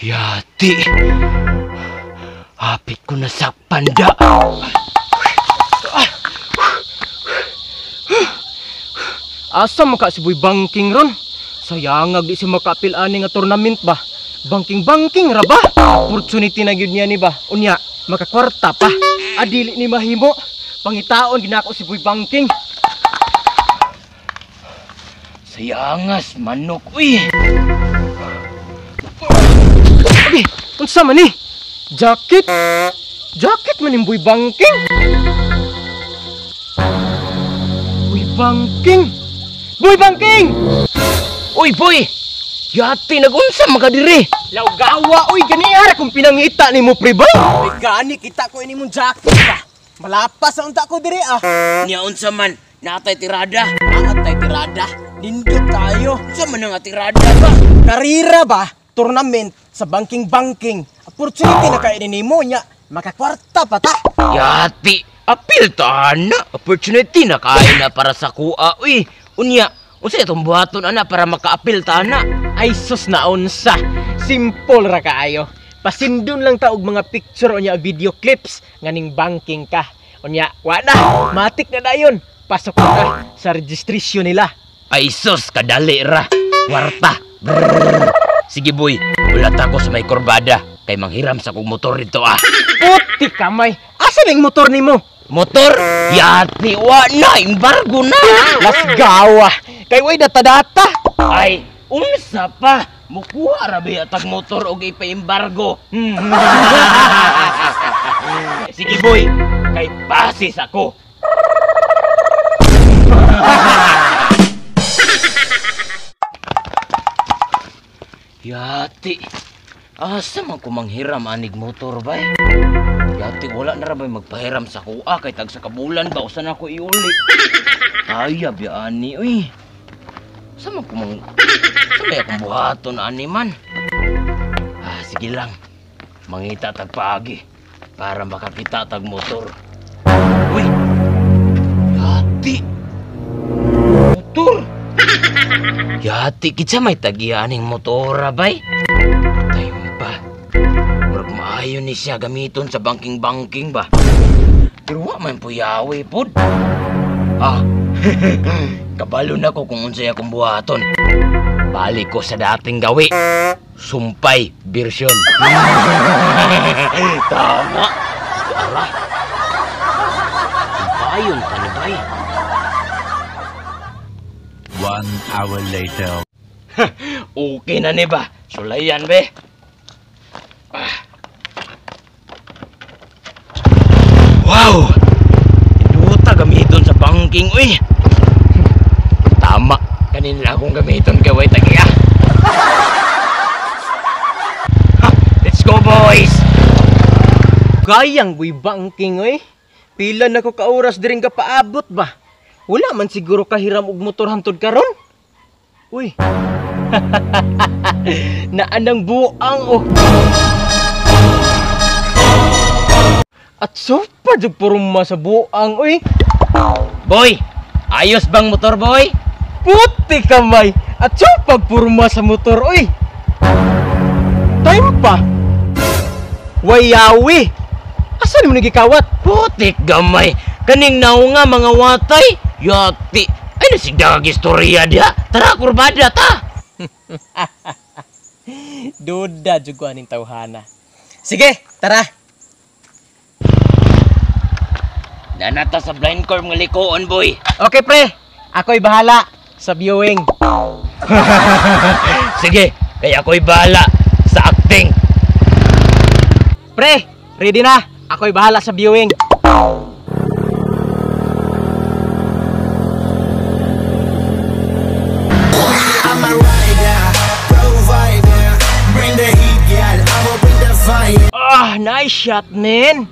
Yati. Hapit ko na sa panda. Asa maka si Boy Bangking ron? Sayangag di si makapil ani nga tournament ba? Bangking ra ba? Opportunity na gyud niya ni ba? Unya, makakwarta pa. Adili ni mahimo. Pangitaon ginako si Boy Bangking. Sayangas manok uy. Abi, unsa man ni? Jacket? Jacket man ni Boy Bangking. Boy Bangking. Boy Bangking! Uy, boy! Yati, nagunsa makadiri! Laugawa, uy, ganiara kung pinangita ni mo, pre, ba? Uy, gani, kita ko ini mong jacket ba? Malapas ang unta ko diri, ah! Niya unsa man, natay tirada. Natay tirada? Lindot tayo! Unsa man nga tirada ba? Karira ba? Tournament sa banking-banking. Opportunity na kayo ni mo niya. Makakwarta pa ta! Yati, apil ta na. Opportunity na kain na para sa kuha, uy. Unya, unsa itong buhaton ana para makaapil ta na? Ay sus na unsa. Simple ra kaayo. Pasindon lang ta og mga picture o nya video clips nganing banking ka. Unya, wala. Matik na dayon. Pasok ka sa registration nila. Ay sus, kadali ra. Warta. Brrr. Sige boy, ulat ako sa may kurbada. Kay manghiram sa kong motor dito ah. Puti kamay. Asa ning motor nimo? Motor? Yati, na, embargo na. Las gawa. Kay way data-data. Ay, unsa pa? Mukuha rabi atag motor og ipa-embargo. Sige boy, kay pasis ako. Yati, asa man ko manghiram anig motor ba? Yati, wala na rabay magpahiram sa kuha kay tag sa kabulan ba usan ako iuli. Ayab ya ani uy. Sama ko mang samay akong buhaton ani man. Sige lang. Mangita tag paagi para makakita tag motor. Uy. Yati. Motor. Yati kitsa may tagianing motora bay. Time pa. Maayo ni siya gamiton sa banking-banking ba? Pero wa man po yawi pod. Ah, kabalo na ko kung unsay akong buhaton. Balik ko sa dating gawi. Sumpay version. Tama. Ala. Sumpayon ka na bay. 1 hour later. Okay na ni ba? Sulayan be. Wow! Iduta gamiton sa banking, uy! Tama, kanina akong gamiton kaway tagiya. Let's go, boys! Gayang Boy Bangking, oy. Pila na ko ka-oras diring ka paabot ba? Wala man siguro kahiram og motor hantod karon. Uy. Naanang buang, oh. At so pa jud porma sa buang, uy. Boy, ayos bang motor, boy? Puti kamay. At so pa porma sa motor, uy. Time pa. Wayawi. Asa mo nagikawat? Putik gamay. Kaning naunga mga watay. Yati. Ay nasigdang istorya dia. Tara, kurbada ta. Duda jud ko aning tawhana. Sige, tara. Nanata sa blind curve nga likoon, boy. Okay, pre. Ako'y bahala sa viewing. Sige, kaya ako'y bahala sa acting. Pre, ready na. Ako'y bahala sa viewing. I'm a rider, provider. Bring the heat, girl. I will bring the fire. Ah, nice shot, man.